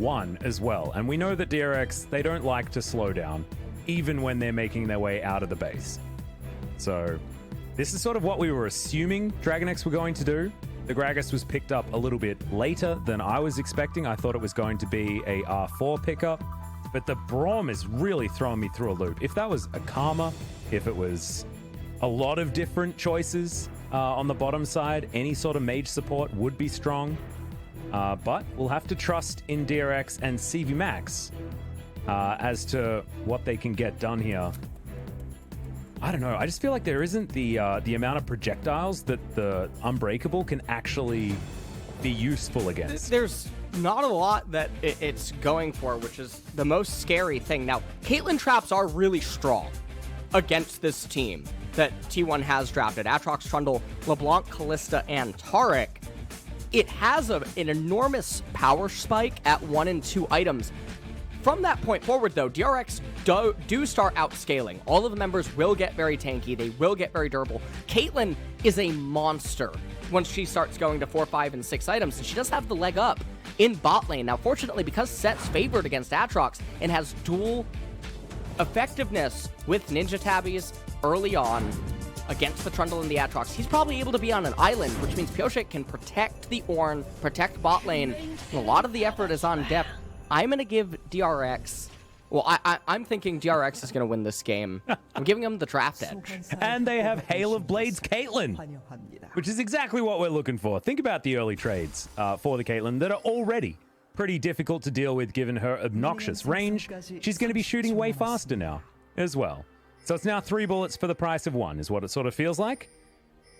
one as well. And we know that DRX, they don't like to slow down, even when they're making their way out of the base. So this is sort of what we were assuming DragonX were going to do. The Gragas was picked up a little bit later than I was expecting. I thought it was going to be a R4 pickup, but the Braum is really throwing me through a loop. If that was a Karma, if it was a lot of different choices on the bottom side, any sort of mage support would be strong. But we'll have to trust in DRX and CV Max as to what they can get done here. I don't know. I just feel like there isn't the amount of projectiles that the Unbreakable can actually be useful against. There's not a lot that it's going for, which is the most scary thing. Now, Caitlyn traps are really strong against this team that T1 has drafted. Aatrox, Trundle, LeBlanc, Kalista, and Taric. It has an enormous power spike at 1 and 2 items. From that point forward, though, DRX do start outscaling. All of the members will get very tanky. They will get very durable. Caitlyn is a monster once she starts going to 4, 5, and 6 items, and she does have the leg up in bot lane. Now, fortunately, because Set's favored against Aatrox and has dual effectiveness with Ninja Tabbies early on against the Trundle and the Aatrox, he's probably able to be on an island, which means Pyosik can protect the Ornn, protect bot lane, and a lot of the effort is on depth. I'm going to give DRX... Well, I'm thinking DRX is going to win this game. I'm giving them the draft edge. And they have Hail of Blades Caitlyn, which is exactly what we're looking for. Think about the early trades for the Caitlyn that are already pretty difficult to deal with given her obnoxious range. She's going to be shooting way faster now as well. So it's now 3 bullets for the price of 1 is what it sort of feels like.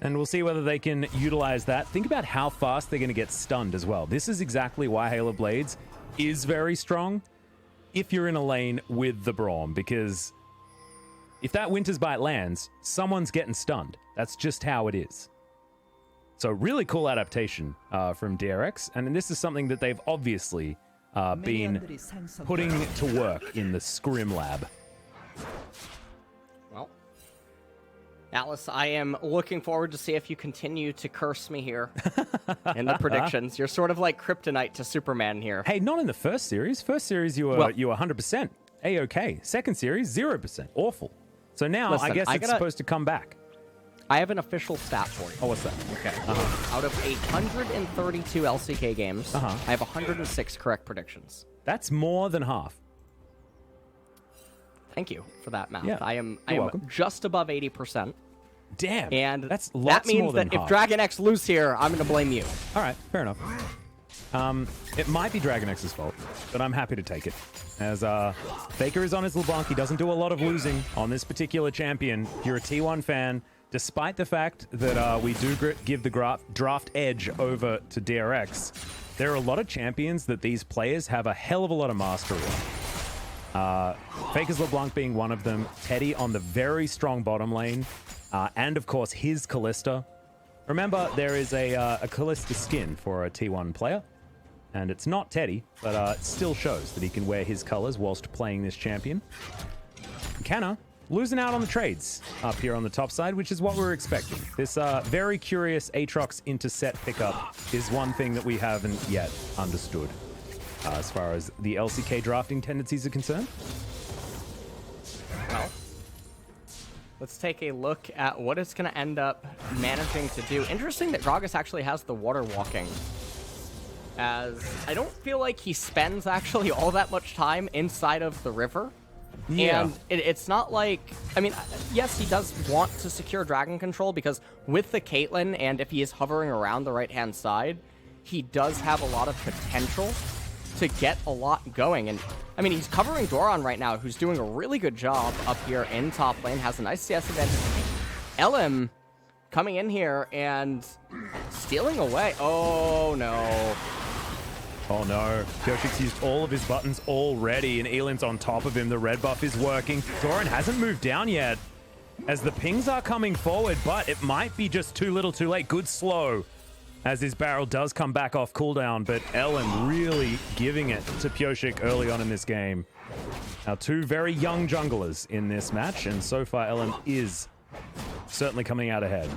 And we'll see whether they can utilize that. Think about how fast they're going to get stunned as well. This is exactly why Hail of Blades is very strong if you're in a lane with the Braum, because if that Winter's Bite lands, someone's getting stunned. That's just how it is. So really cool adaptation from DRX, and this is something that they've obviously been putting to work in the Scrim Lab. Well, Alice, I am looking forward to see if you continue to curse me here in the predictions. You're sort of like kryptonite to Superman here. Hey, not in the first series. First series, you were 100% A-OK. Second series, 0%. Awful. So now, listen, I guess it's supposed to come back. I have an official stat for you. Oh, what's that? Okay. Out of 832 LCK games, I have 106 correct predictions. That's more than half. Thank you for that math. Yeah, I am welcome. just above 80%. Damn. And that means more than that if half. DragonX lose here, I'm going to blame you. All right, fair enough. It might be DragonX's fault, but I'm happy to take it. As Faker is on his LeBlanc, he doesn't do a lot of losing on this particular champion. If you're a T1 fan, despite the fact that we do give the draft edge over to DRX, there are a lot of champions that these players have a hell of a lot of mastery on. Faker's LeBlanc being one of them, Teddy on the very strong bottom lane, and of course his Kalista. Remember, there is a Kalista skin for a T1 player, and it's not Teddy, but it still shows that he can wear his colors whilst playing this champion. CANNA losing out on the trades up here on the top side, which is what we were expecting. This very curious Aatrox into set pickup is one thing that we haven't yet understood as far as the LCK drafting tendencies are concerned. Well, let's take a look at what it's going to end up managing to do. Interesting that Gragas actually has the water walking, as I don't feel like he spends actually all that much time inside of the river. Yeah. And it's not like, I mean, yes, he does want to secure dragon control, because with the Caitlyn, and if he is hovering around the right-hand side, he does have a lot of potential to get a lot going. And I mean, he's covering Doran right now, who's doing a really good job up here in top lane, has a nice CS advantage. LM coming in here and stealing away. Oh no. Oh no, Pyosik's used all of his buttons already, and Elin's on top of him. The red buff is working. Doran hasn't moved down yet as the pings are coming forward, but it might be just too little too late. Good slow as his barrel does come back off cooldown, but Ellen really giving it to Pyosik early on in this game. Now, two very young junglers in this match, and so far Ellen is certainly coming out ahead.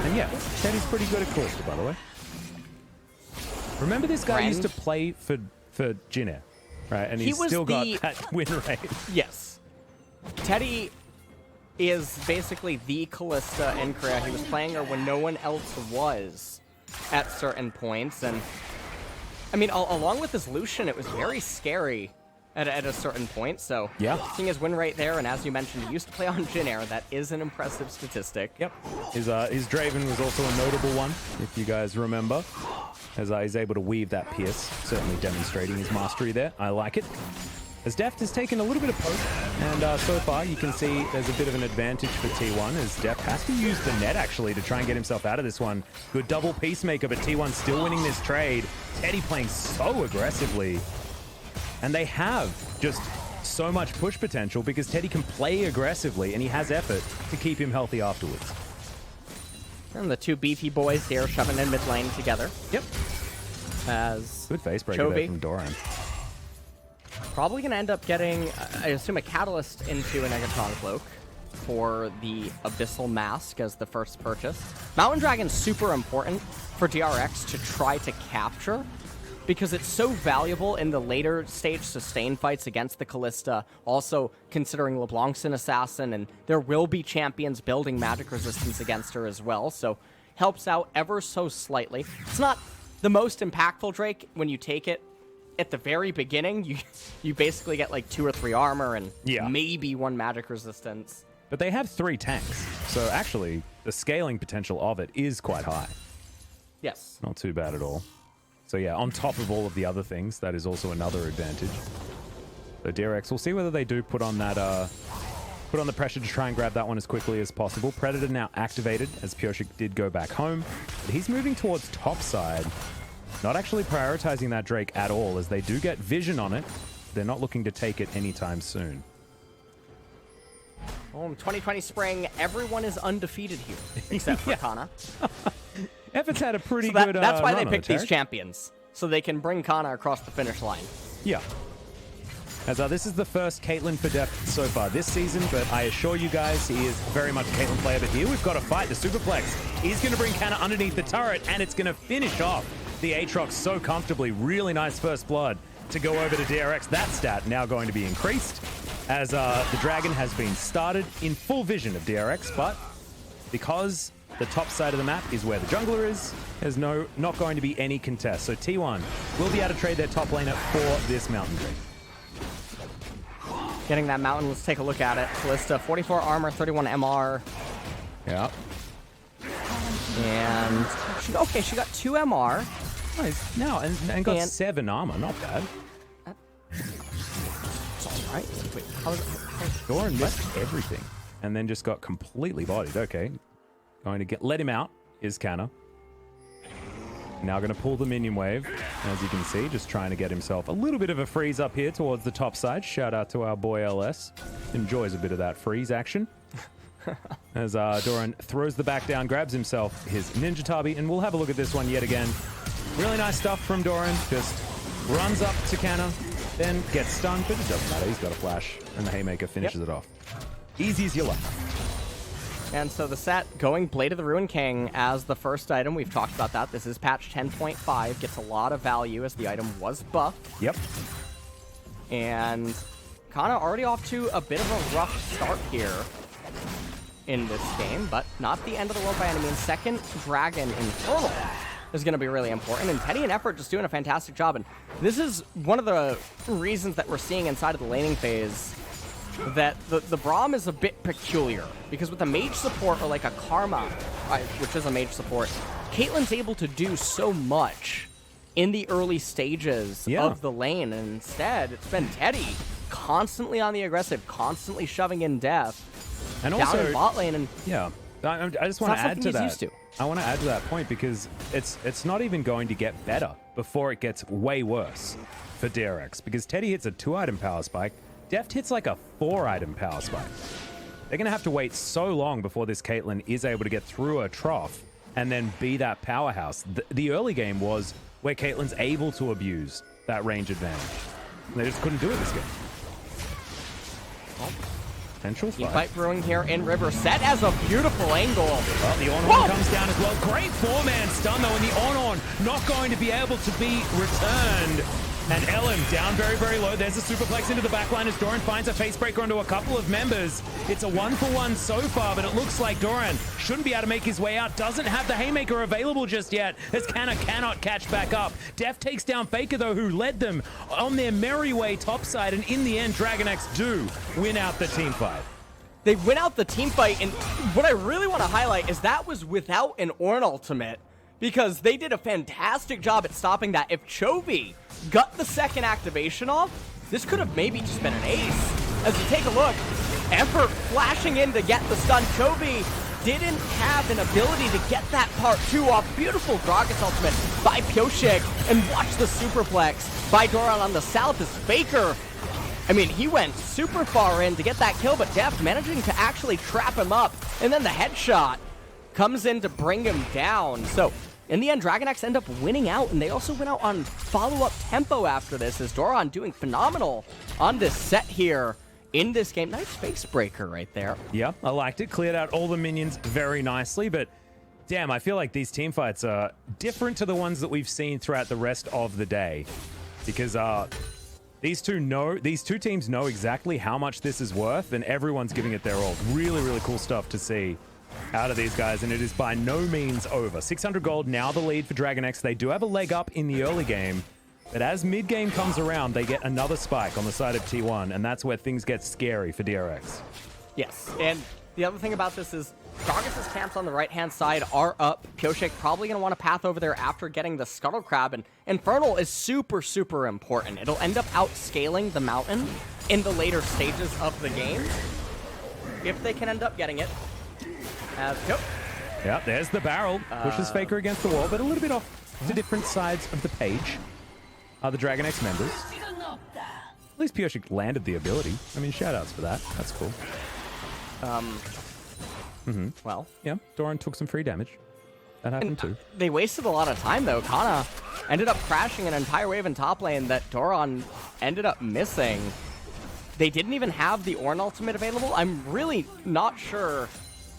And yeah, Teddy's pretty good at Kalista, by the way. Remember this guy used to play for for Jin Air, right? And He he's was still got the- that win rate. Yes. Teddy is basically the Kalista in Korea. He was playing her when no one else was at certain points. And, I mean, along with his Lucian, it was very scary at a certain point. So, yeah, seeing his win rate there, and as you mentioned, he used to play on Jin Air. That is an impressive statistic. Yep. His Draven was also a notable one, if you guys remember, as he's able to weave that pierce, certainly demonstrating his mastery there. I like it. As Deft has taken a little bit of poke, and so far you can see there's a bit of an advantage for T1, as Deft has to use the net actually to try and get himself out of this one. Good double peacemaker, but T1 still winning this trade. Teddy playing so aggressively. And they have just so much push potential because Teddy can play aggressively and he has effort to keep him healthy afterwards. And the two BT boys here shoving in mid lane together. Yep. As good face breaker there from Doran. Probably going to end up getting, I assume, a Catalyst into a Negatron Cloak for the Abyssal Mask as the first purchase. Mountain Dragon's super important for DRX to try to capture because it's so valuable in the later stage sustain fights against the Kalista. Also, considering LeBlanc's an assassin, and there will be champions building magic resistance against her as well, so helps out ever so slightly. It's not the most impactful Drake when you take it. At the very beginning, you basically get like 2 or 3 armor and maybe 1 magic resistance. But they have 3 tanks, so actually the scaling potential of it is quite high. Yes. Not too bad at all. So yeah, on top of all of the other things, that is also another advantage. So DRX, we'll see whether they do put on that, put on the pressure to try and grab that one as quickly as possible. Predator now activated, as Pioshik did go back home. But he's moving towards top side. Not actually prioritizing that Drake at all, as they do get vision on it. They're not looking to take it anytime soon. Well, in 2020 spring, everyone is undefeated here, except for Kana. Effort's had a pretty so good that's why run they picked these champions, so they can bring Kana across the finish line. Yeah. As this is the first Caitlyn for Deft so far this season, but I assure you guys, he is very much a Caitlyn player. But here we've got a fight. The Superplex is going to bring Canna underneath the turret, and it's going to finish off the Aatrox so comfortably. Really nice first blood to go over to DRX. That stat now going to be increased as the Dragon has been started in full vision of DRX, but because the top side of the map is where the jungler is, there's not going to be any contest. So T1 will be able to trade their top laner for this Mountain Drake. Getting that mountain, let's take a look at it. Kalista, 44 armor, 31 MR. Yeah. And she got 2 MR. Nice. Now, and got 7 armor, not bad. It's all right. Wait, how is it? Doran missed everything and then just got completely bodied. Okay. Going to let him out is Canna. Now going to pull the minion wave, as you can see, just trying to get himself a little bit of a freeze up here towards the top side. Shout out to our boy LS. Enjoys a bit of that freeze action. As Doran throws the back down, grabs himself his Ninja Tabi, and we'll have a look at this one yet again. Really nice stuff from Doran. Just runs up to Canna, then gets stunned, but it doesn't matter. He's got a flash, and the Haymaker finishes it off. Easy as you like. And so the set going Blade of the Ruined King as the first item. We've talked about that. This is patch 10.5. Gets a lot of value as the item was buffed. Yep. And Kana already off to a bit of a rough start here in this game, but not the end of the world by any means. Second Dragon Infernal is going to be really important, and Teddy and Effort just doing a fantastic job. And this is one of the reasons that we're seeing inside of the laning phase that the Braum is a bit peculiar, because with a mage support or like a Karma, which is a mage support, Caitlyn's able to do so much in the early stages of the lane, and instead it's been Teddy constantly on the aggressive, constantly shoving in death, and down in bot lane. And I just want to add to that. I want to add to that point because it's not even going to get better before it gets way worse for DRX, because Teddy hits a 2-item power spike. Deft hits like a 4-item power spike. They're going to have to wait so long before this Caitlyn is able to get through a trough and then be that powerhouse. The early game was where Caitlyn's able to abuse that range advantage. And they just couldn't do it this game. Potential fight brewing here in River. Set as a beautiful angle. Well, the on comes down as well. Great 4-man stun though, and the on not going to be able to be returned. And Ellen down very, very low. There's a superplex into the backline as Doran finds a facebreaker onto a couple of members. It's a 1-for-1 so far, but it looks like Doran shouldn't be able to make his way out. Doesn't have the haymaker available just yet, as CANNA cannot catch back up. Def takes down Faker, though, who led them on their merry way topside, and in the end, DragonX do win out the team fight. They win out the team fight, and what I really want to highlight is that was without an Ornn ultimate, because they did a fantastic job at stopping that. If Chovy got the second activation off, this could have maybe just been an ace. As you take a look, Effort flashing in to get the stun. Chovy didn't have an ability to get that part 2 off. Beautiful Gragas ultimate by Pioshik, and watch the superplex by Doran on the south as Faker. I mean, he went super far in to get that kill, but Def managing to actually trap him up, and then the headshot comes in to bring him down. So in the end, DragonX end up winning out, and they also went out on follow-up tempo after this, as Doran doing phenomenal on this set here in this game. Nice face breaker right there. Yeah, I liked it. Cleared out all the minions very nicely, but damn, I feel like these team fights are different to the ones that we've seen throughout the rest of the day, because these two teams know exactly how much this is worth, and everyone's giving it their all. Really, really cool stuff to see out of these guys, and it is by no means over. 600 gold, now the lead for DragonX. They do have a leg up in the early game, but as mid-game comes around, they get another spike on the side of T1, and that's where things get scary for DRX. Yes, and the other thing about this is Gragas' camps on the right-hand side are up. Pioshik probably going to want to path over there after getting the Scuttle Crab, and Infernal is super, super important. It'll end up outscaling the Mountain in the later stages of the game, if they can end up getting it. Yep. Yeah, there's the barrel. Pushes Faker against the wall, but a little bit off to different sides of the page are the DragonX members. At least Pioshik landed the ability. I mean, shoutouts for that. That's cool. Well. Yeah, Doran took some free damage. That happened too. They wasted a lot of time, though. CANNA ended up crashing an entire wave in top lane that Doran ended up missing. They didn't even have the Ornn ultimate available. I'm really not sure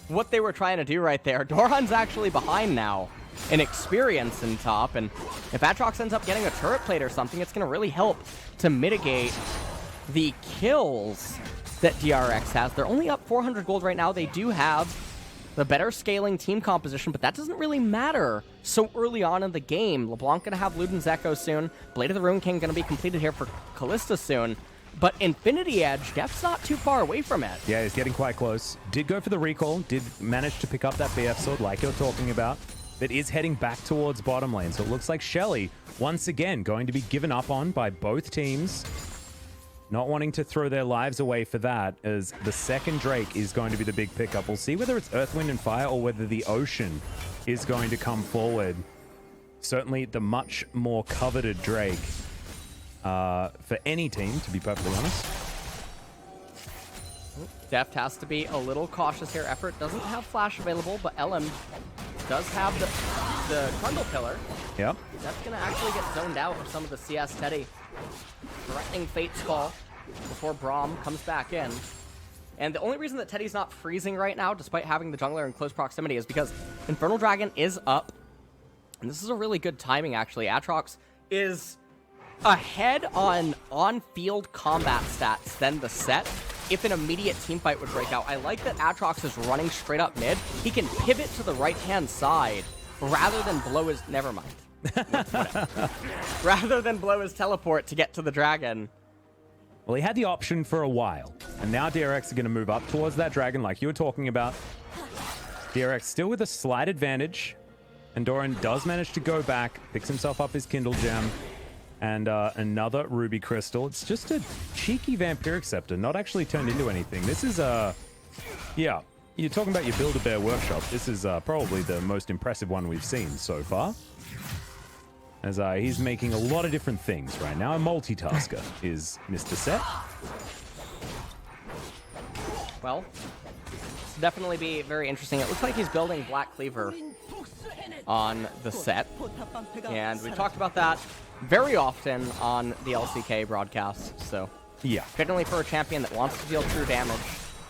what they were trying to do right there. Doran's actually behind now in experience in top, and if Aatrox ends up getting a turret plate or something, it's going to really help to mitigate the kills that DRX has. They're only up 400 gold right now. They do have the better scaling team composition, but that doesn't really matter so early on in the game. LeBlanc going to have Luden's Echo soon. Blade of the Rune King going to be completed here for Kalista soon. But Infinity Edge, Def's not too far away from it. Yeah, he's getting quite close. Did go for the recall, did manage to pick up that BF sword like you're talking about, but is heading back towards bottom lane. So it looks like Shelly, once again, going to be given up on by both teams. Not wanting to throw their lives away for that, as the second Drake is going to be the big pickup. We'll see whether it's Earth, Wind, and Fire or whether the Ocean is going to come forward. Certainly the much more coveted Drake for any team, to be perfectly honest. Deft has to be a little cautious here. Effort doesn't have flash available, but LM does have the Trundle Pillar. Yep. That's going to actually get zoned out of some of the CS Teddy. Threatening Fate's Call before Braum comes back in. And the only reason that Teddy's not freezing right now, despite having the jungler in close proximity, is because Infernal Dragon is up. And this is a really good timing, actually. Aatrox is ahead on on-field combat stats than the set if an immediate team fight would break out. I like that Aatrox is running straight up mid. He can pivot to the right-hand side rather than blow his... Never mind. Rather than blow his teleport to get to the dragon. Well, he had the option for a while, and now DRX are going to move up towards that dragon like you were talking about. DRX still with a slight advantage, and Doran does manage to go back, picks himself up his Kindle Gem, and another Ruby Crystal. It's just a cheeky Vampiric Scepter, not actually turned into anything. This is yeah, you're talking about your Build-A-Bear workshop. This is probably the most impressive one we've seen so far. As he's making a lot of different things right now. A multitasker is Mr. Set. Well, this will definitely be very interesting. It looks like he's building Black Cleaver on the set. And we talked about that very often on the LCK broadcast. So, yeah, generally for a champion that wants to deal true damage,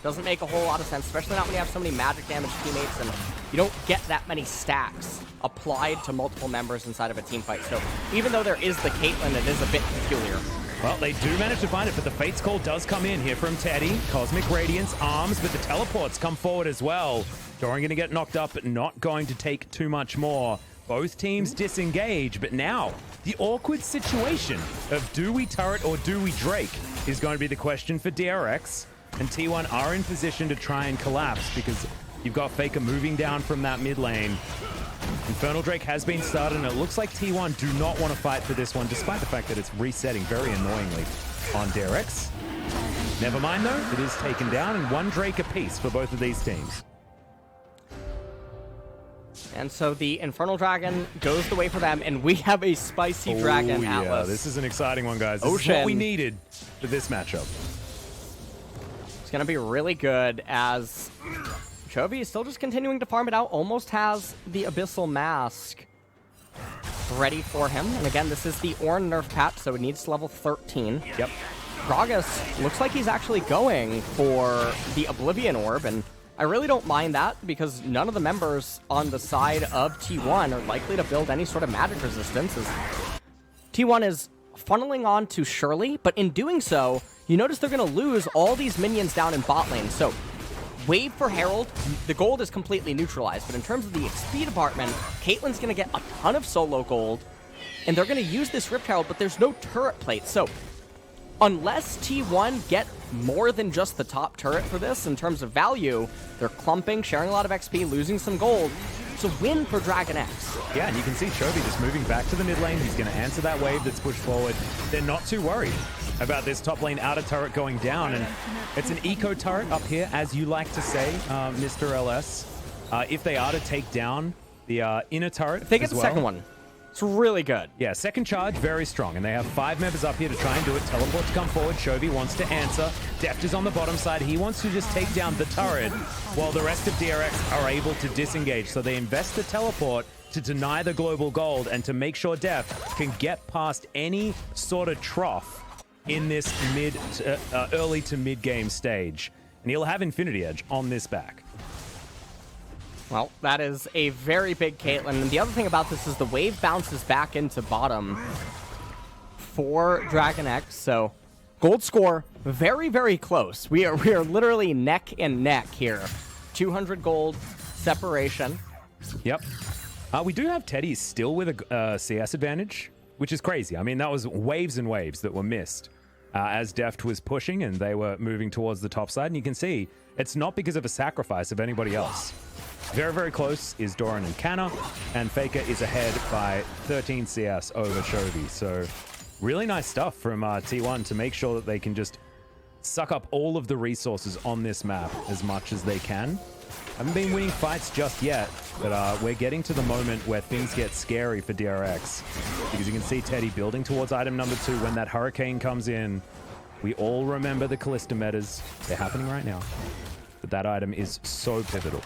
Doesn't make a whole lot of sense, especially not when you have so many magic damage teammates and you don't get that many stacks applied to multiple members inside of a team fight. So even though there is the Caitlyn, it is a bit peculiar. Well, they do manage to find it, but the Fate's Call does come in here from Teddy. Cosmic Radiance, Arms, but the teleports come forward as well. Doran going to get knocked up, but not going to take too much more. Both teams disengage, but now the awkward situation of do we turret or do we Drake is going to be the question for DRX. And T1 are in position to try and collapse because you've got Faker moving down from that mid lane. Infernal Drake has been started, and it looks like T1 do not want to fight for this one, despite the fact that it's resetting very annoyingly on DRX. Never mind, though. It is taken down, and 1 Drake apiece for both of these teams. And so the Infernal Dragon goes the way for them, and we have a spicy Dragon Atlas. This is an exciting one, guys. This is what we needed for this matchup. It's going to be really good as Chovy is still just continuing to farm it out, almost has the Abyssal Mask ready for him. And again, this is the Ornn nerf patch, so it needs to level 13. Yep. Gragas looks like he's actually going for the Oblivion Orb, and I really don't mind that because none of the members on the side of T1 are likely to build any sort of magic resistance. As T1 is funneling on to Shirley, but in doing so, you notice they're going to lose all these minions down in bot lane. So wave for Herald, the gold is completely neutralized, but in terms of the XP department, Caitlyn's going to get a ton of solo gold, and they're going to use this Rift Herald, but there's no turret plate. So unless T1 get more than just the top turret for this in terms of value, they're clumping, sharing a lot of XP, losing some gold. It's a win for DragonX. Yeah, and you can see Chovy just moving back to the mid lane. He's going to answer that wave that's pushed forward. They're not too worried about this top lane outer turret going down, and it's an eco turret up here, as you like to say, Mr. LS. If they are to take down the inner turret, if they get the second one, it's really good. Yeah, second charge, very strong. And they have 5 members up here to try and do it. Teleport to come forward. Chovy wants to answer. Deft is on the bottom side. He wants to just take down the turret while the rest of DRX are able to disengage. So they invest the teleport to deny the global gold and to make sure Deft can get past any sort of trough in this early to mid-game stage. And he'll have Infinity Edge on this back. Well, that is a very big Caitlyn. And the other thing about this is the wave bounces back into bottom for DragonX. So gold score very, very close. We are literally neck and neck here. 200 gold separation. Yep. We do have Teddy still with a CS advantage, which is crazy. I mean, that was waves and waves that were missed as Deft was pushing and they were moving towards the top side. And you can see it's not because of a sacrifice of anybody else. Very, very close is Doran and Canna, and Faker is ahead by 13 CS over Chovy. So really nice stuff from T1 to make sure that they can just suck up all of the resources on this map as much as they can. Haven't been winning fights just yet, but we're getting to the moment where things get scary for DRX. Because you can see Teddy building towards item number 2 when that Hurricane comes in. We all remember the Kalista metas. They're happening right now. But that item is so pivotal.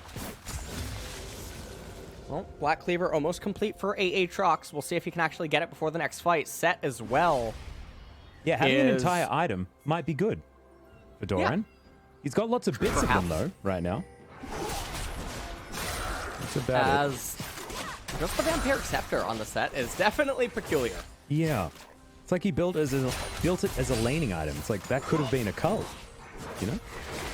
Well, Black Cleaver almost complete for Aatrox. We'll see if he can actually get it before the next fight. Set as well. Yeah, having an entire item might be good for Doran. Yeah. He's got lots of bits of them, though, right now. That's about it. Just the Vampiric Scepter on the set is definitely peculiar. Yeah. It's like he built it as a laning item. It's like that could have been a cult, you know?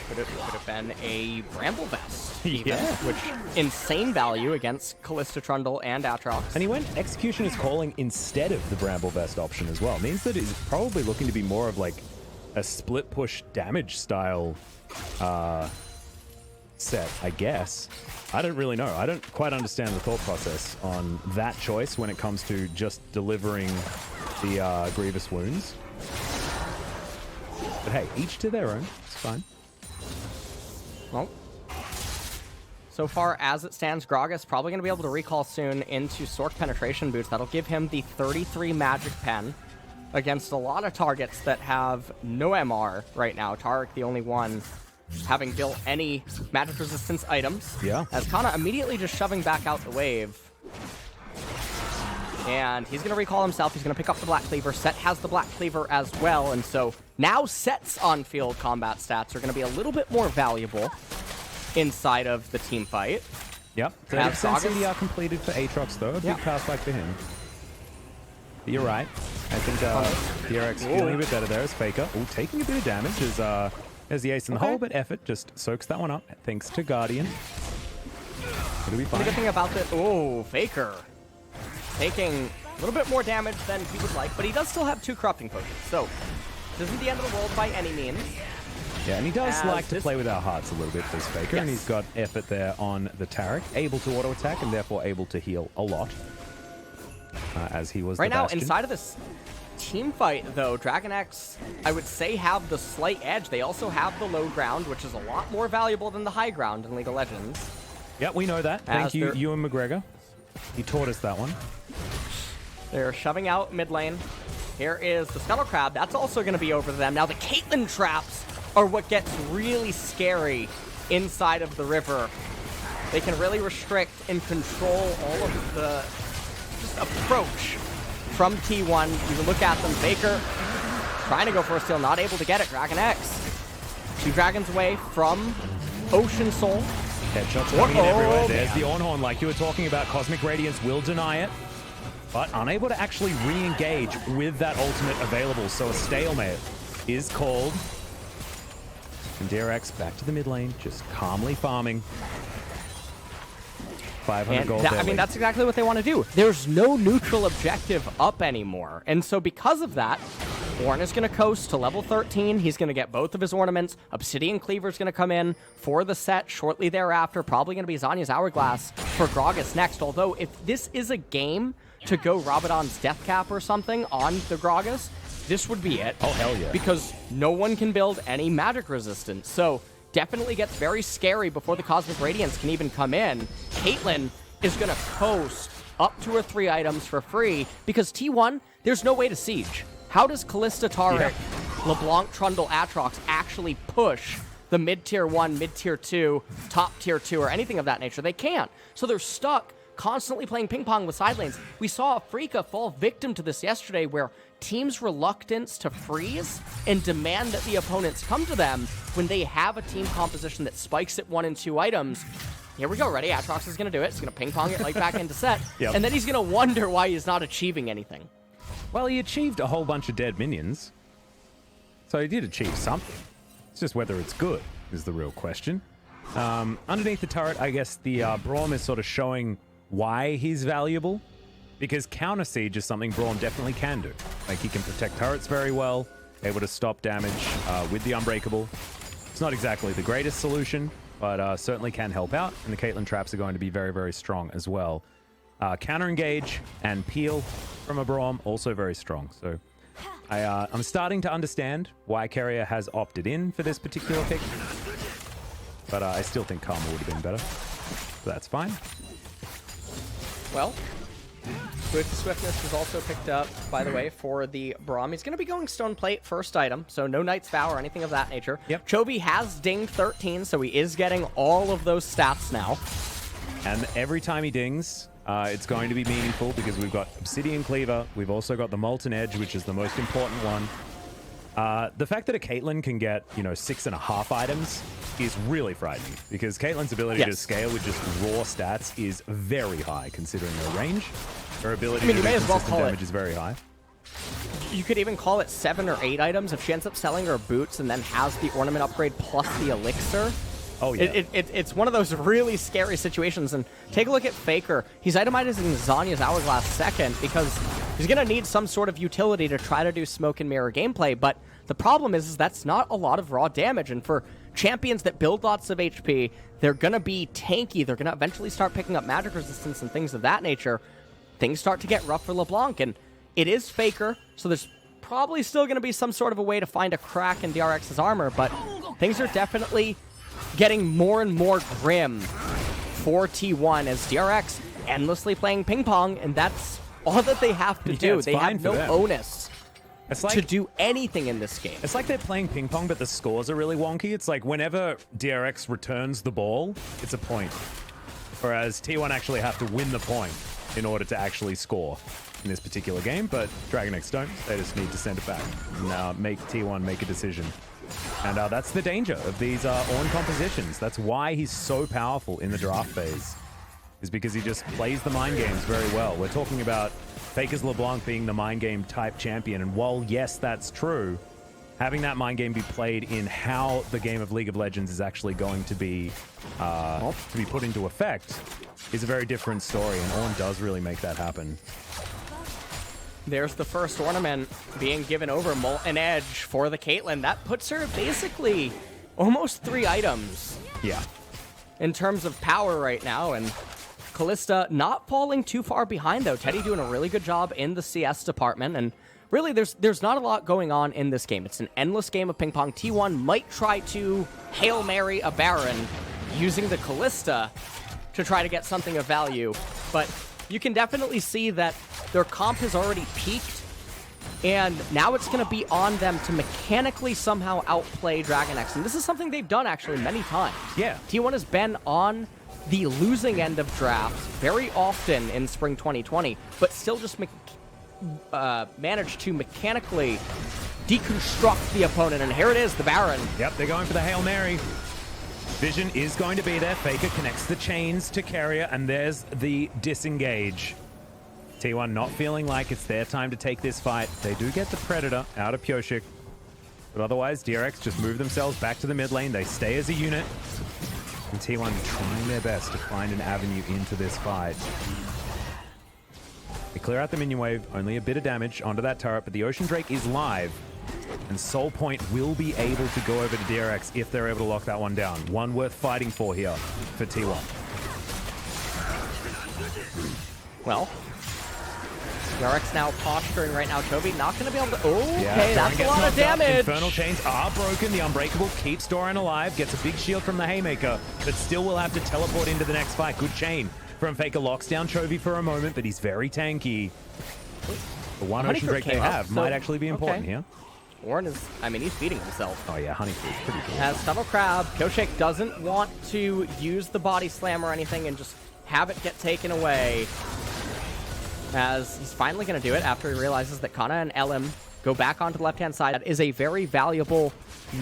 Could have been a Bramble Vest, even, yeah. Which insane value against Kalista Trundle and Aatrox. And he went Executioner's Calling instead of the Bramble Vest option as well. It means that he's probably looking to be more of like a split push damage style set, I guess. I don't really know. I don't quite understand the thought process on that choice when it comes to just delivering the Grievous Wounds. But hey, each to their own. It's fine. Well, so far as it stands, Gragas probably going to be able to recall soon into Sork Penetration Boots. That'll give him the 33 Magic Pen against a lot of targets that have no MR right now. Taric, the only one having built any magic resistance items. Yeah. As Kanna immediately just shoving back out the wave. And he's going to recall himself. He's going to pick up the Black Cleaver. Set has the Black Cleaver as well. And so now Set's on-field combat stats are going to be a little bit more valuable inside of the team fight. Yep. 30% CDR completed for Aatrox, though. A big pass back for him. But you're right. I think DRX feeling a bit better there as Faker. Ooh, taking a bit of damage as the ace in the hole, but Effort just soaks that one up thanks to Guardian. It'll be fine. The good thing about this, Faker taking a little bit more damage than he would like, but he does still have 2 corrupting potions, so this isn't the end of the world by any means. Yeah, and he does like to play with our hearts a little bit, this Faker, and he's got Effort there on the Taric, able to auto-attack and therefore able to heal a lot, as he was right the now, Bastion. inside of this team fight, though, DragonX, I would say, have the slight edge. They also have the low ground, which is a lot more valuable than the high ground in League of Legends. Yeah, we know that. Thank you, Ewan McGregor. He taught us that one. They're shoving out mid lane. Here is the Scuttle Crab. That's also going to be over to them. Now, the Caitlyn traps are what gets really scary inside of the river. They can really restrict and control all of the approach from T1. You can look at them. Faker trying to go for a steal, not able to get it. DragonX 2 dragons away from Ocean Soul. Headshots coming in everywhere. There's the Ornhorn, like you were talking about. Cosmic Radiance will deny it, but unable to actually re-engage with that ultimate available. So a stalemate is called. And DRX back to the mid lane, just calmly farming. 500 gold. I mean, that's exactly what they want to do. There's no neutral objective up anymore. And so because of that, Ornn is going to coast to level 13. He's going to get both of his ornaments. Obsidian Cleaver is going to come in for the set shortly thereafter. Probably going to be Zanya's Hourglass for Gragas next. Although, if this is a game to go Rabadon's Death Cap or something on the Gragas, this would be it. Oh, hell yeah. Because no one can build any magic resistance. So definitely gets very scary before the Cosmic Radiance can even come in. Caitlyn is going to coast up 2 or 3 items for free because T1, there's no way to siege. How does Kalista, Taric, LeBlanc, Trundle, Aatrox actually push the mid-tier 1, mid-tier 2, top-tier 2, or anything of that nature? They can't. So they're stuck constantly playing ping-pong with side lanes. We saw Afrika fall victim to this yesterday where teams' reluctance to freeze and demand that the opponents come to them when they have a team composition that spikes at 1 and 2 items. Here we go, ready? Aatrox is going to do it. He's going to ping-pong it right back into set. And then he's going to wonder why he's not achieving anything. Well, he achieved a whole bunch of dead minions. So he did achieve something. It's just whether it's good is the real question. Underneath the turret, I guess the Braum is sort of showing why he's valuable. Because counter siege is something Braum definitely can do. Like, he can protect turrets very well, able to stop damage with the Unbreakable. It's not exactly the greatest solution, but certainly can help out. And the Caitlyn traps are going to be very, very strong as well. Counter engage and peel from a Braum, also very strong. So I'm starting to understand why Carrier has opted in for this particular pick. But I still think Karma would have been better. But that's fine. Well, Swiftness was also picked up, by the way, for the Braum. He's going to be going Stone Plate first item, so no Knight's Vow or anything of that nature. Yep. Chovy has dinged 13, so he is getting all of those stats now. And every time he dings, it's going to be meaningful because we've got Obsidian Cleaver. We've also got the Molten Edge, which is the most important one. The fact that a Caitlyn can get, 6.5 items is really frightening because Caitlyn's ability to scale with just raw stats is very high considering her range. Her ability to do consistent damage is very high. You could even call it 7 or 8 items if she ends up selling her boots and then has the ornament upgrade plus the elixir. Oh, yeah. It's one of those really scary situations. And take a look at Faker. He's itemizing Zanya's Hourglass second because he's going to need some sort of utility to try to do smoke and mirror gameplay. But the problem is that's not a lot of raw damage. And for champions that build lots of HP, they're going to be tanky. They're going to eventually start picking up magic resistance and things of that nature. Things start to get rough for LeBlanc. And it is Faker, so there's probably still going to be some sort of a way to find a crack in DRX's armor. But things are definitely getting more and more grim for T1 as DRX endlessly playing ping pong, and that's all that they have to do. They have no onus to do anything in this game. It's like they're playing ping pong, but the scores are really wonky. It's like whenever DRX returns the ball, it's a point. Whereas T1 actually have to win the point in order to actually score. in this particular game, but DragonX don't. They just need to send it back and make T1 make a decision. And that's the danger of these Ornn compositions. That's why he's so powerful in the draft phase, is because he just plays the mind games very well. We're talking about Faker's LeBlanc being the mind game type champion, and while yes, that's true, having that mind game be played in how the game of League of Legends is actually going to be put into effect is a very different story, and Ornn does really make that happen. There's the first ornament being given over Molten Edge for the Caitlyn. That puts her basically almost 3 items. Yeah. In terms of power right now, and Kalista not falling too far behind, though. Teddy doing a really good job in the CS department, and really there's not a lot going on in this game. It's an endless game of ping pong. T1 might try to Hail Mary a Baron using the Kalista to try to get something of value, but you can definitely see that their comp has already peaked, and now it's going to be on them to mechanically somehow outplay DragonX, and this is something they've done actually many times. Yeah. T1 has been on the losing end of drafts very often in spring 2020, but still just managed to mechanically deconstruct the opponent, and here it is, the Baron. Yep, they're going for the Hail Mary. Vision is going to be there. Faker connects the chains to Carrier, and there's the disengage. T1 not feeling like it's their time to take this fight. They do get the Predator out of Pyosik, but otherwise DRX just move themselves back to the mid lane. They stay as a unit, and T1 trying their best to find an avenue into this fight. They clear out the minion wave, only a bit of damage onto that turret, but the Ocean Drake is live, and Soul Point will be able to go over to DRX if they're able to lock that one down. One worth fighting for here for T1. Well, DRX now posturing right now. Toby not going to be able to... Okay, yeah, that's a lot of damage. Infernal Chains are broken. The Unbreakable keeps Doran alive, gets a big shield from the Haymaker, but still will have to teleport into the next fight. Good chain from Faker. Locks down Chovy for a moment, but he's very tanky. The one Ocean Drake they have might actually be important here. Ornn is, I mean, he's feeding himself. Oh yeah, Honeyfoot's pretty cool. Has Tunnel Crab. Pyosik doesn't want to use the body slam or anything and just have it get taken away, as he's finally going to do it after he realizes that Canna and LM go back onto the left-hand side. That is a very valuable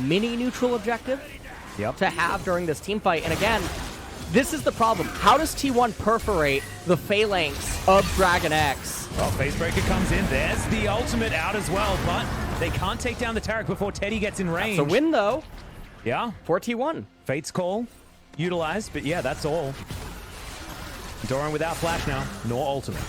mini-neutral objective to have during this team fight. And again, this is the problem. How does T1 perforate the phalanx of DragonX? Well, Facebreaker comes in. There's the ultimate out as well, but they can't take down the Taric before Teddy gets in range. It's a win, though. Yeah. For T1. Fate's Call utilized, but yeah, that's all. Doran without flash now, nor ultimate.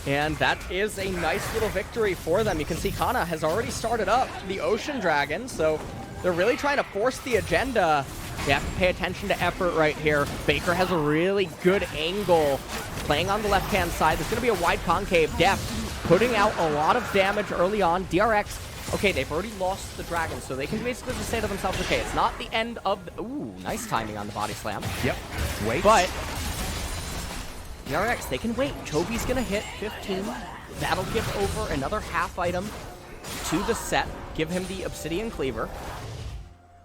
And that is a nice little victory for them. You can see Canna has already started up the Ocean Dragon, so they're really trying to force the agenda. You have to pay attention to effort right here. Faker has a really good angle playing on the left-hand side. There's going to be a wide concave. Def putting out a lot of damage early on. DRX, okay, they've already lost the dragon, so they can basically just say to themselves, okay, it's not the end of the... Ooh, nice timing on the body slam. Yep, wait. But DRX, they can wait. Chovy's going to hit 15. That'll give over another half item to the set. Give him the Obsidian Cleaver.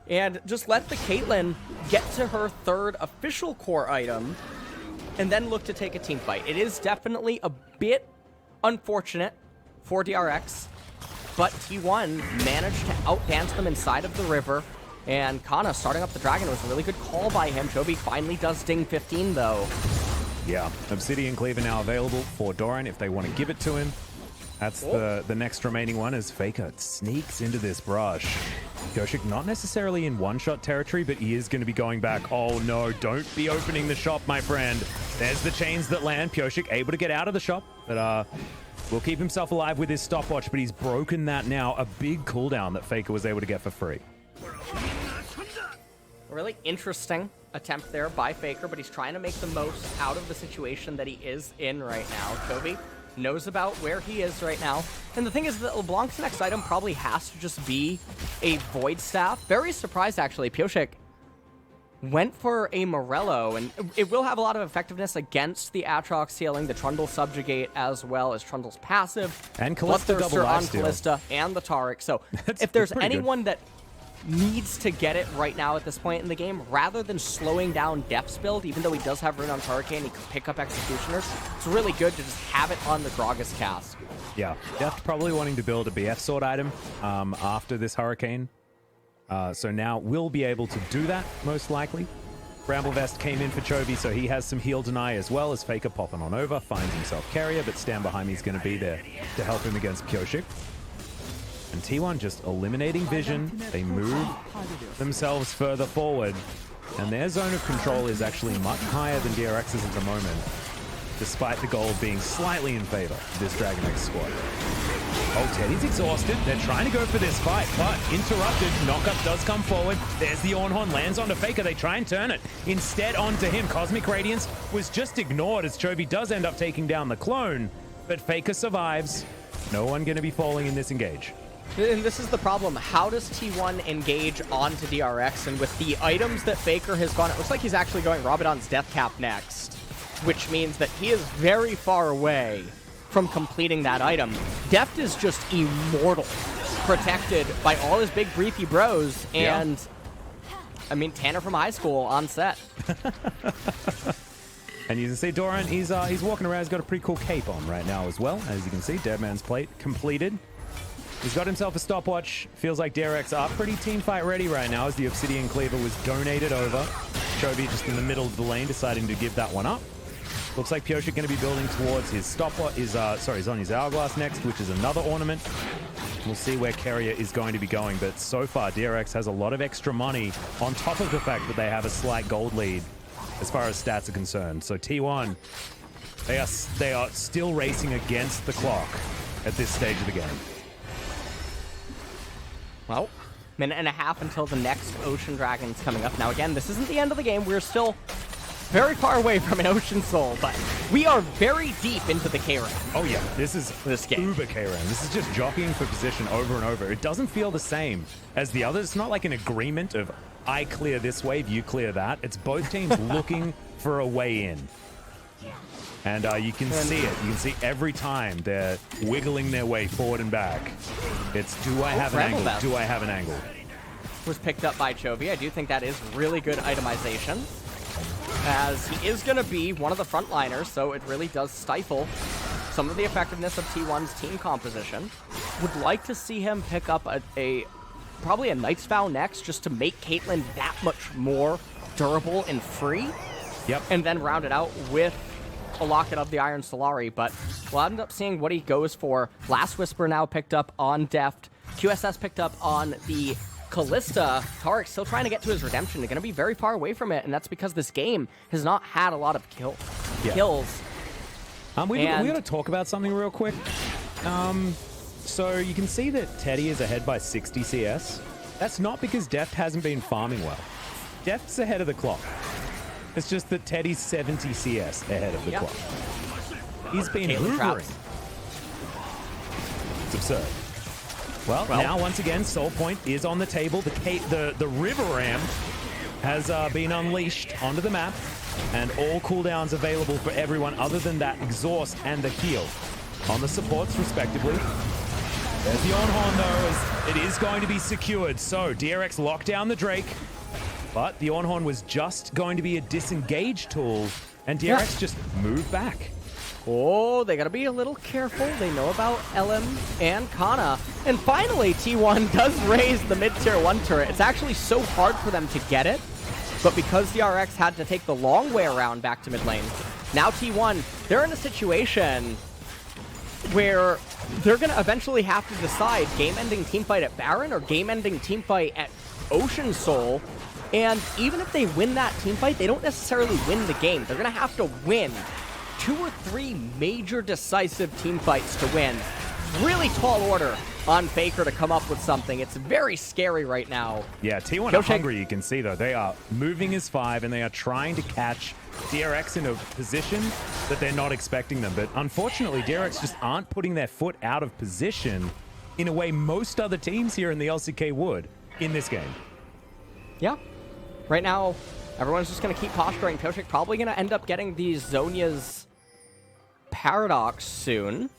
And just let the Caitlyn get to her 3rd official core item and then look to take a team fight. It is definitely a bit unfortunate for DRX, but T1 managed to outdance them inside of the river, and Canna starting up the dragon was a really good call by him. Chovy finally does ding 15, though. Yeah, Obsidian Cleaver now available for Doran if they want to give it to him. That's the next remaining one as Faker sneaks into this brush. Pyosik not necessarily in one-shot territory, but he is going to be going back. Oh no, don't be opening the shop, my friend. There's the chains that land. Pyosik able to get out of the shop, but will keep himself alive with his stopwatch, but he's broken that now. A big cooldown that Faker was able to get for free. A really interesting attempt there by Faker, but he's trying to make the most out of the situation that he is in right now. Chovy knows about where he is right now. And the thing is that LeBlanc's next item probably has to just be a Void Staff. Very surprised, actually. Pyosik went for a Morello, and it will have a lot of effectiveness against the Aatrox ceiling, the Trundle Subjugate, as well as Trundle's passive. And Kalista double on lifesteal. Kalista and the Taric. So if there's anyone that needs to get it right now at this point in the game, rather than slowing down Def's build. Even though he does have Rune on Hurricane, he can pick up Executioners. It's really good to just have it on the Gragas cast. Yeah, Def probably wanting to build a BF sword item after this Hurricane. So now we'll be able to do that, most likely. Bramble Vest came in for Chovy, so he has some heal deny as well as Faker popping on over, finds himself carrier, but Stand Behind Me is going to be there to help him against Pyosik. And T1 just eliminating vision. They move themselves further forward, and their zone of control is actually much higher than DRX's at the moment, despite the gold being slightly in favor of this DragonX squad. Oh, Teddy's exhausted. They're trying to go for this fight, but interrupted. Knockup does come forward. There's the Ornhorn, lands onto Faker. They try and turn it instead onto him. Cosmic Radiance was just ignored as Chovy does end up taking down the clone, but Faker survives. No one going to be falling in this engage. And this is the problem. How does T1 engage onto DRX? And with the items that Faker has gone, it looks like he's actually going Rabadon's Death Cap next, which means that he is very far away from completing that item. Deft is just immortal, protected by all his big briefy bros, and I mean Tanner from high school on set. And you can see Doran, he's walking around. He's got a pretty cool cape on right now as well. As you can see, Deadman's Plate completed. He's got himself a stopwatch. Feels like DRX are pretty team fight ready right now as the Obsidian Cleaver was donated over. Chovy just in the middle of the lane deciding to give that one up. Looks like Pyosik going to be building towards his stopwatch, he's on his Hourglass next, which is another ornament. We'll see where Carrier is going to be going, but so far DRX has a lot of extra money on top of the fact that they have a slight gold lead as far as stats are concerned. So T1, they are still racing against the clock at this stage of the game. Well, minute and a half until the next Ocean Dragon's coming up. Now again, this isn't the end of the game. We're still very far away from an Ocean Soul, but we are very deep into the K-Round. Oh yeah, this is this game. Uber K-Round. This is just jockeying for position over and over. It doesn't feel the same as the others. It's not like an agreement of I clear this wave, you clear that. It's both teams looking for a way in. And you can see it. You can see every time they're wiggling their way forward and back. It's, do I have an angle? Do I have an angle? Was picked up by Chovy. I do think that is really good itemization, as he is going to be one of the frontliners, so it really does stifle some of the effectiveness of T1's team composition. Would like to see him pick up probably a Knight's Vow next, just to make Caitlyn that much more durable and free. Yep. And then round it out with a Locket of the Iron Solari, but we'll end up seeing what he goes for. Last Whisper now picked up on Deft. QSS picked up on the Callista. Tariq still trying to get to his redemption. They're going to be very far away from it, and that's because this game has not had a lot of kills. We got to talk about something real quick. So you can see that Teddy is ahead by 60 CS. That's not because Deft hasn't been farming well. Deft's ahead of the clock. It's just that Teddy's 70 CS ahead of the clock. He's been hoovering. It's absurd. Well, now once again, Soul Point is on the table. The River Ram has been unleashed onto the map, and all cooldowns available for everyone other than that exhaust and the heal on the supports, respectively. There's the Ornhorn, though, as it is going to be secured. So DRX locked down the Drake, but the Ornhorn was just going to be a disengage tool, and DRX just moved back. Oh, they gotta be a little careful. They know about LM and Canna. And finally, T1 does raise the mid-tier 1 turret. It's actually so hard for them to get it, but because DRX had to take the long way around back to mid lane, now T1, they're in a situation where they're gonna eventually have to decide game-ending teamfight at Baron or game-ending teamfight at Ocean Soul. And even if they win that teamfight, they don't necessarily win the game. They're gonna have to win 2 or 3 major decisive team fights to win. Really tall order on Faker to come up with something. It's very scary right now. Yeah, T1 are hungry, you can see, though. They are moving as 5, and they are trying to catch DRX in a position that they're not expecting them. But unfortunately, DRX just aren't putting their foot out of position in a way most other teams here in the LCK would in this game. Yeah. Right now, everyone's just going to keep posturing. Pyosik probably going to end up getting these Zhonya's Paradox soon.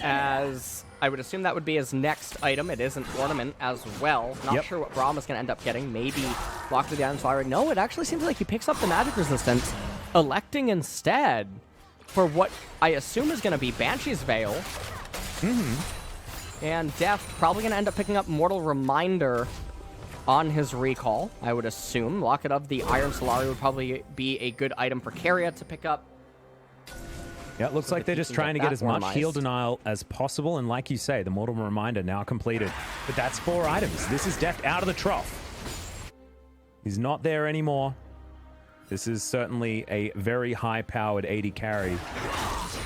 as I would assume that would be his next item. It is an ornament as well. Not sure what Braum is going to end up getting. Maybe block with the Iron Flyer. No, it actually seems like he picks up the magic resistance, electing instead for what I assume is going to be Banshee's Veil. And Deft probably going to end up picking up Mortal Reminder on his recall, I would assume. Locket of the Iron Solari would probably be a good item for Carrier to pick up. Yeah, it looks like they're just trying to get as much heal denial as possible, and like you say, the Mortal Reminder now completed. But that's 4 items. This is Deft out of the trough. He's not there anymore. This is certainly a very high-powered AD carry.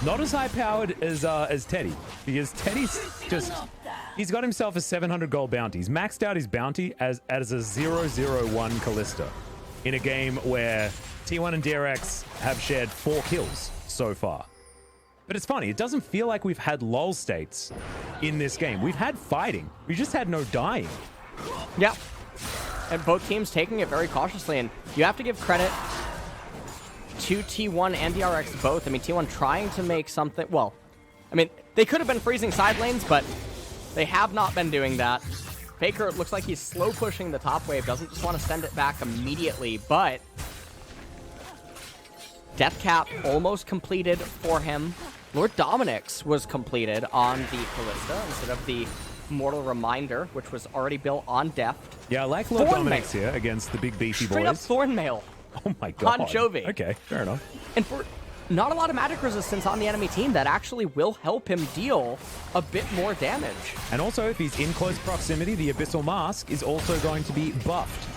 Not as high-powered as Teddy, because Teddy's just... He's got himself a 700 gold bounty. He's maxed out his bounty as a 0-0-1 Callista in a game where T1 and DRX have shared 4 kills so far. But it's funny, it doesn't feel like we've had lull states in this game. We've had fighting. We just had no dying. Yeah. And both teams taking it very cautiously. And you have to give credit to T1 and DRX both. I mean, T1 trying to make something... Well, I mean, they could have been freezing side lanes, but they have not been doing that. Faker, it looks like he's slow pushing the top wave. Doesn't just want to send it back immediately, but... Death Cap almost completed for him. Lord Dominix was completed on the Callista instead of the Mortal Reminder, which was already built on Deft. Yeah, I like Lord Dominix here against the big beefy boys. Straight up Thornmail. Oh my god. On Jovi. Okay, fair enough. And for not a lot of magic resistance on the enemy team, that actually will help him deal a bit more damage. And also, if he's in close proximity, the Abyssal Mask is also going to be buffed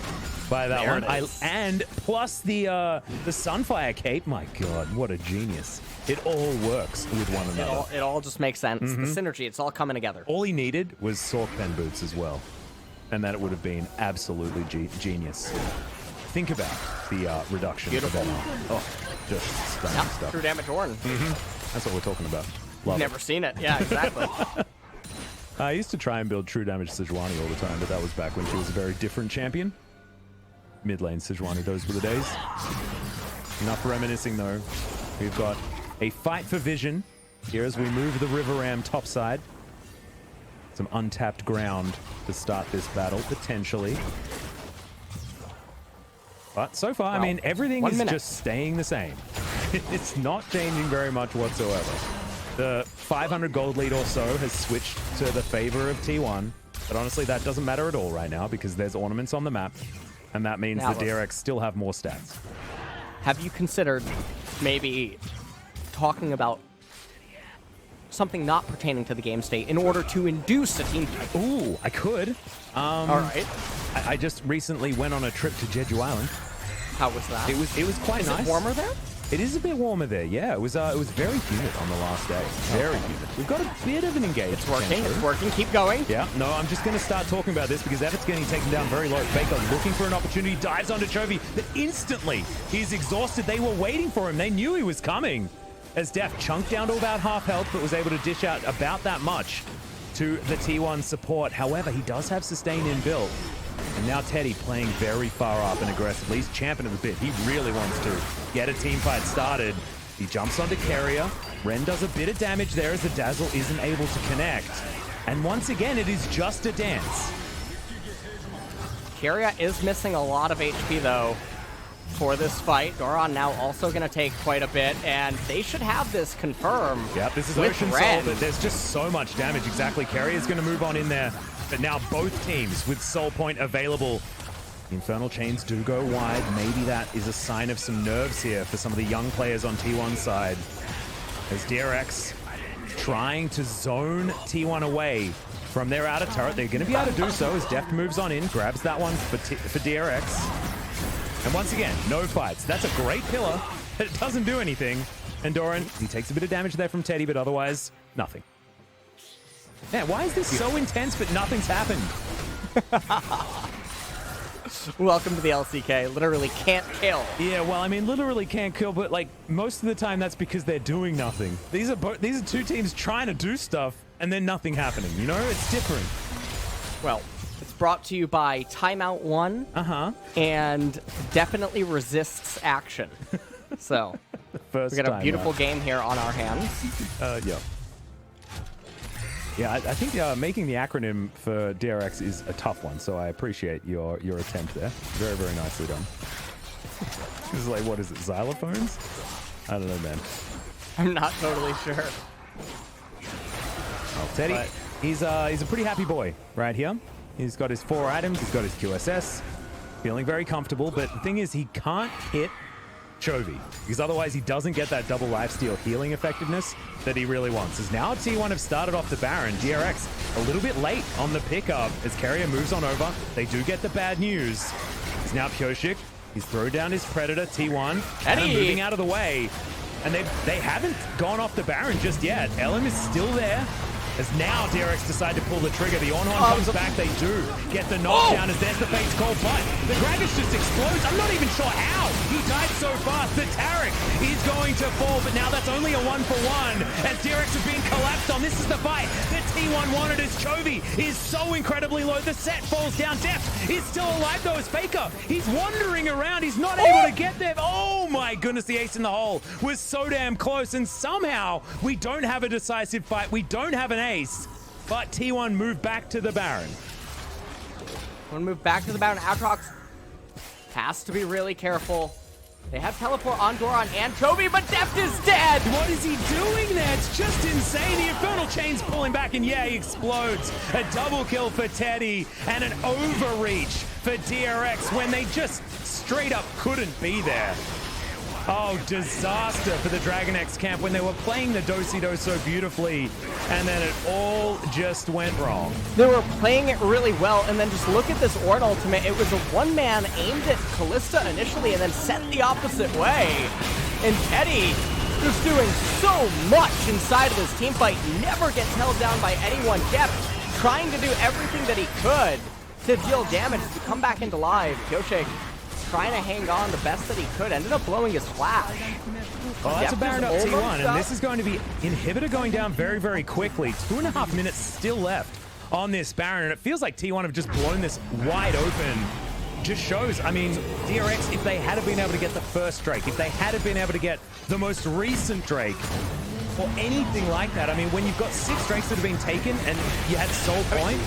by that one. And plus the Sunfire Cape. My god, what a genius. It all works with one another. It all just makes sense. The synergy, it's all coming together. All he needed was Sork Pen Boots as well. And that it would have been absolutely genius. Think about the reduction. Beautiful. Oh, just stunning stuff. True damage Orn. That's what we're talking about. Love Never seen it. Yeah, exactly. I used to try and build true damage Sejuani all the time, but that was back when she was a very different champion. Mid lane Sejuani, those were the days. Enough reminiscing though. We've got a fight for vision here as we move the River Ram topside. Some untapped ground to start this battle, potentially. But so far, I mean, everything is just staying the same. It's not changing very much whatsoever. The 500 gold lead or so has switched to the favor of T1. But honestly, that doesn't matter at all right now because there's ornaments on the map. And that means the DRX still have more stats. Have you considered maybe talking about something not pertaining to the game state in order to induce a team fight? Ooh, I could. All right. I just recently went on a trip to Jeju Island. How was that? It was quite nice. Is it warmer there? It is a bit warmer there, yeah. It was very humid on the last day. Very humid. We've got a bit of an engagement. It's working. It's working. Keep going. Yeah. No, I'm just going to start talking about this because Everett's getting taken down very low. Faker looking for an opportunity, dives onto Chovy, but instantly he's exhausted. They were waiting for him. They knew he was coming. As Def chunked down to about half health, but was able to dish out about that much to the T1 support. However, he does have sustain inbuilt. And now Teddy playing very far up and aggressively. He's champing it a bit. He really wants to get a team fight started. He jumps onto Carrier. Ren does a bit of damage there as the Dazzle isn't able to connect. And once again, it is just a dance. Carrier is missing a lot of HP, though, for this fight. Doran now also going to take quite a bit, and they should have this confirmed. Yep, this is Ocean Soul, but there's just so much damage. Exactly. Carrier's going to move on in there. But now both teams with Soul Point available. The Infernal Chains do go wide. Maybe that is a sign of some nerves here for some of the young players on T1's side. As DRX trying to zone T1 away from their outer turret. They're going to be able to do so as Deft moves on in, grabs that one for DRX. And once again, no fights. That's a great pillar, but it doesn't do anything. And Doran, he takes a bit of damage there from Teddy, but otherwise, nothing. Man, why is this so intense, but nothing's happened? Welcome to the LCK. Literally can't kill. Yeah, well, I mean, literally can't kill, but like most of the time, that's because they're doing nothing. These are two teams trying to do stuff, and then nothing happening. You know, it's different. Well, it's brought to you by Timeout 1. And definitely resists action. So we got a beautiful game here on our hands. Yeah. Yeah, I think making the acronym for DRX is a tough one, so I appreciate your attempt there. Very, very nicely done. This is like, what is it, xylophones? I don't know, man. I'm not totally sure. Well, Teddy, he's a pretty happy boy right here. He's got his 4 items, he's got his QSS, feeling very comfortable, but the thing is he can't hit Chovy, because otherwise he doesn't get that double lifesteal healing effectiveness that he really wants. As now T1 have started off the Baron, DRX a little bit late on the pickup as Carrier moves on over. They do get the bad news. It's now Pyosik. He's thrown down his Predator, T1, and moving out of the way. And they haven't gone off the Baron just yet. Elim is still there. As now DRX decide to pull the trigger. The Ornhorn comes back. They do get the knockdown as there's the fate's call, but the Gragas just explodes. I'm not even sure how. He died so fast. The Taric is going to fall, but now that's only a 1-for-1 as DRX is being collapsed on. This is the fight that T1 wanted as Chovy is so incredibly low. The set falls down. Deft is still alive though as Faker. He's wandering around. He's not able to get there. Oh my goodness, the ace in the hole was so damn close, and somehow we don't have a decisive fight. We don't have an ace, but T1 moved back to the Baron. Want to move back to the Baron. Aatrox has to be really careful. They have teleport on Doron and Chovy, but Deft is dead! What is he doing there? It's just insane. The Infernal Chain's pulling back, and yeah, he explodes. A double kill for Teddy, and an overreach for DRX when they just straight up couldn't be there. Oh, disaster for the DragonX camp when they were playing the Do-Si-Do so beautifully, and then it all just went wrong. They were playing it really well, and then just look at this Ornn ultimate. It was a one-man aimed at Kalista initially, and then set the opposite way. And Teddy just doing so much inside of this team fight, never gets held down by anyone. Deft trying to do everything that he could to deal damage to come back into life. Pyosik trying to hang on the best that he could, ended up blowing his flash. Well, that's a Baron up T1, and this is going to be Inhibitor going down very, very quickly. 2.5 minutes still left on this Baron, and it feels like T1 have just blown this wide open. Just shows, I mean, DRX, if they had been able to get the first Drake, if they had been able to get the most recent Drake, or anything like that, I mean, when you've got 6 Drakes that have been taken, and you had Soul Point,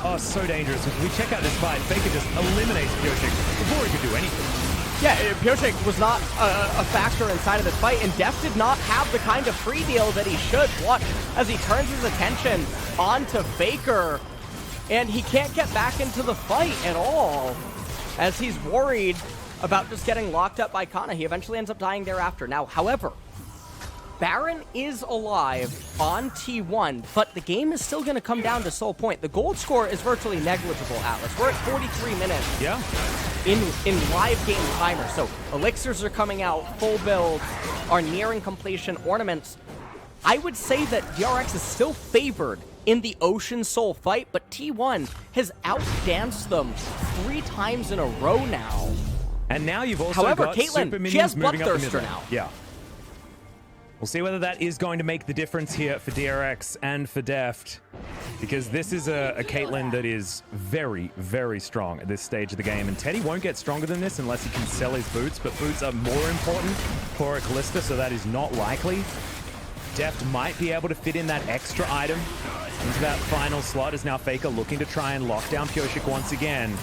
oh, so dangerous. If we check out this fight, Faker just eliminates Pyosik before he could do anything. Yeah, Pyosik was not a factor inside of this fight, and Deft did not have the kind of free deal that he should. Watch as he turns his attention onto Faker, and he can't get back into the fight at all, as he's worried about just getting locked up by Canna. He eventually ends up dying thereafter. Now, however, Baron is alive on T1, but the game is still going to come down to Soul Point. The gold score is virtually negligible, Atlas. We're at 43 minutes in live game timer. So elixirs are coming out, full builds are nearing completion, ornaments. I would say that DRX is still favored in the Ocean Soul fight, but T1 has outdanced them 3 times in a row now. And now you've also However, got Caitlyn, super she has minions moving up the Bloodthirster middle. now. Yeah. We'll see whether that is going to make the difference here for DRX and for Deft, because this is a Caitlyn that is very, very strong at this stage of the game, and Teddy won't get stronger than this unless he can sell his boots, but boots are more important for a Kalista, so that is not likely. Deft might be able to fit in that extra item into that final slot, as now Faker looking to try and lock down Pyosik once again.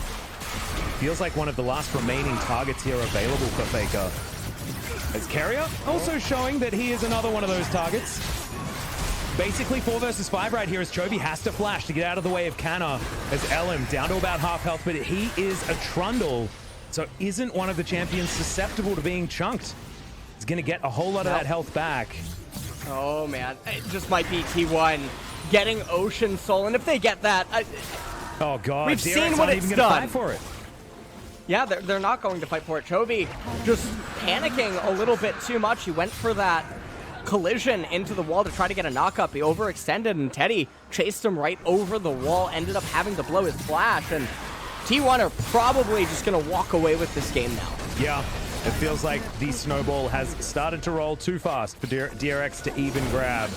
Feels like one of the last remaining targets here available for Faker. As Carrier also showing that he is another one of those targets. Basically 4 versus 5 right here as Chovy has to flash to get out of the way of Canna, as Elim down to about half health, but he is a Trundle, so isn't one of the champions susceptible to being chunked. He's going to get a whole lot of that health back. Oh man, it just might be T1 getting Ocean Soul, and if they get that, oh god, we've DRX seen what aren't it's even gonna done. fight for it. Yeah, they're not going to fight for it. Chovy just panicking a little bit too much. He went for that collision into the wall to try to get a knock-up. He overextended, and Teddy chased him right over the wall, ended up having to blow his flash, and T1 are probably just going to walk away with this game now. Yeah, it feels like the snowball has started to roll too fast for DRX to even grab.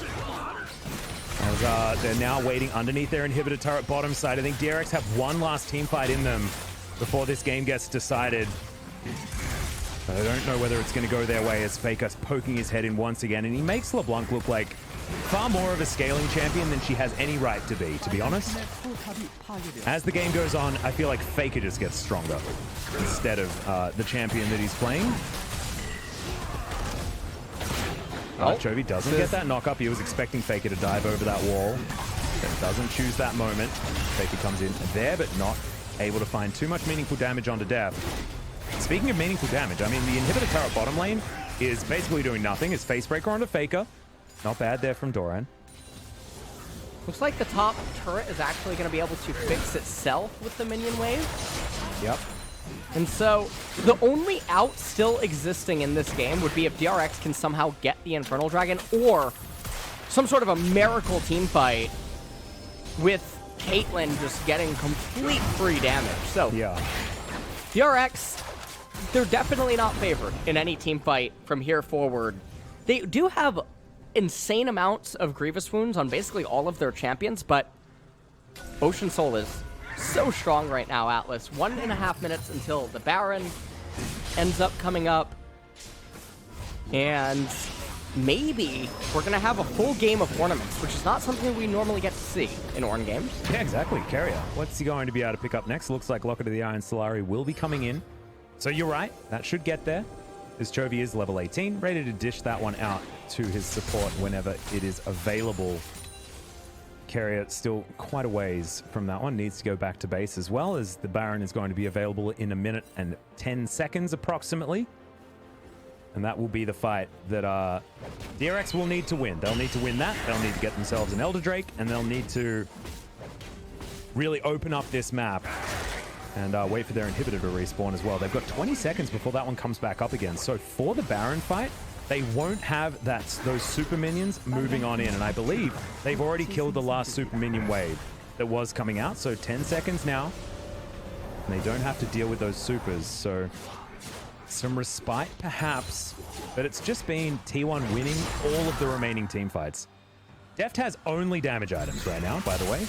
As they're now waiting underneath their inhibitor turret bottom side. I think DRX have one last team fight in them before this game gets decided. I don't know whether it's going to go their way as Faker's poking his head in once again, and he makes LeBlanc look like far more of a scaling champion than she has any right to be honest. As the game goes on, I feel like Faker just gets stronger instead of the champion that he's playing. Chovy doesn't get that knock up. He was expecting Faker to dive over that wall. But doesn't choose that moment. Faker comes in there, but not able to find too much meaningful damage onto Def. Speaking of meaningful damage, I mean, the inhibitor turret bottom lane is basically doing nothing. It's Facebreaker onto Faker. Not bad there from Doran. Looks like the top turret is actually going to be able to fix itself with the minion wave. Yep. And so, the only out still existing in this game would be if DRX can somehow get the Infernal Dragon, or some sort of a miracle team fight with Caitlyn just getting complete free damage. So, yeah. DRX, they're definitely not favored in any team fight from here forward. They do have insane amounts of Grievous wounds on basically all of their champions, but Ocean Soul is so strong right now, Atlas. 1.5 minutes until the Baron ends up coming up. And maybe we're going to have a full game of ornaments, which is not something we normally get to see in Ornn games. Yeah, exactly. Carrier. What's he going to be able to pick up next? Looks like Locket of the Iron Solari will be coming in. So you're right. That should get there. This Chovy is level 18, ready to dish that one out to his support whenever it is available. Carrier still quite a ways from that one. Needs to go back to base as well, as the Baron is going to be available in 1 minute and 10 seconds approximately. And that will be the fight that DRX will need to win. They'll need to win that. They'll need to get themselves an Elder Drake, and they'll need to really open up this map and wait for their inhibitor to respawn as well. They've got 20 seconds before that one comes back up again. So for the Baron fight, they won't have those super minions moving on in. And I believe they've already killed the last super minion wave that was coming out. So 10 seconds now. And they don't have to deal with those supers. So some respite perhaps. But it's just been T1 winning all of the remaining team fights. Deft has only damage items right now, by the way.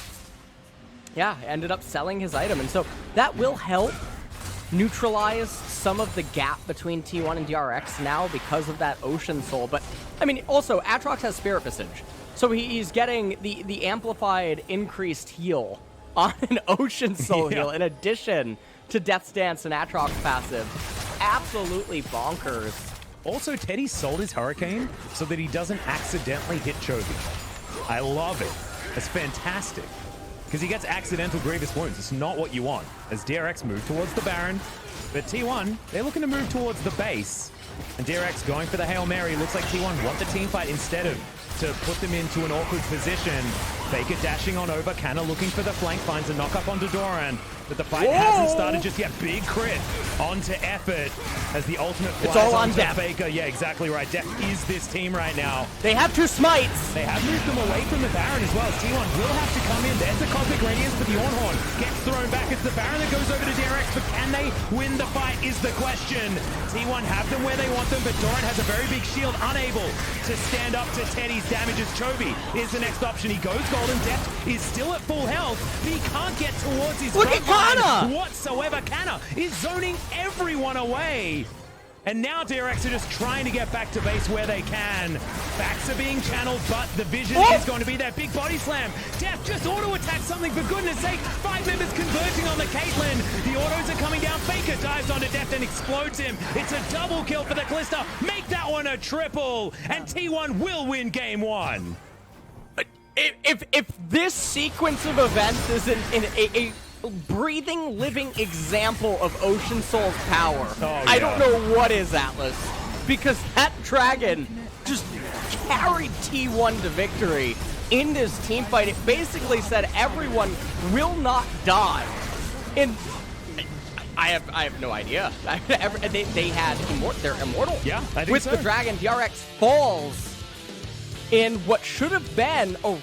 Yeah, ended up selling his item. And so that will help neutralize some of the gap between T1 and DRX now because of that Ocean Soul. But, I mean, also, Aatrox has Spirit Visage. So he's getting the amplified increased heal on an Ocean Soul heal in addition to Death's Dance and Aatrox passive. Absolutely bonkers. Also, Teddy sold his Hurricane so that he doesn't accidentally hit Chovy. I love it. It's fantastic. Because he gets accidental Grievous wounds. It's not what you want. As DRX move towards the Baron. But T1, they're looking to move towards the base. And DRX going for the Hail Mary. Looks like T1 want the team fight instead of to put them into an awkward position. Faker dashing on over. Canna looking for the flank. Finds a knock up onto Doran. But the fight hasn't started just yet. Big crit onto Effort as the ultimate flies. It's all on Def. Faker. Yeah, exactly right. Def is this team right now. They have 2 smites. They have moved them away from the Baron as well. T1 will have to come in. There's the Cosmic Radiance, but the Ornhorn gets thrown back. It's the Baron that goes over to DRX, but can they win the fight is the question. T1 have them where they want them, but Doran has a very big shield, unable to stand up to Teddy's damages. Chovy is the next option. He goes golden. Deft is still at full health, but he can't get towards his Look at Canna whatsoever. Canna is zoning everyone away. And now DRX are just trying to get back to base where they can. Backs are being channeled, but the vision is going to be that big body slam. Def just auto-attack something, for goodness sake. 5 members converging on the Caitlyn. The autos are coming down. Faker dives onto Def and explodes him. It's a double kill for the Calista. Make that one a triple. And T1 will win game 1. If this sequence of events isn't a breathing, living example of Ocean Soul's power, I don't know what is, Atlas. Because that dragon just carried T1 to victory in this team fight. It basically said everyone will not die. And I have no idea. They had they're immortal. Yeah, I think with so. the dragon, DRX falls in what should have been a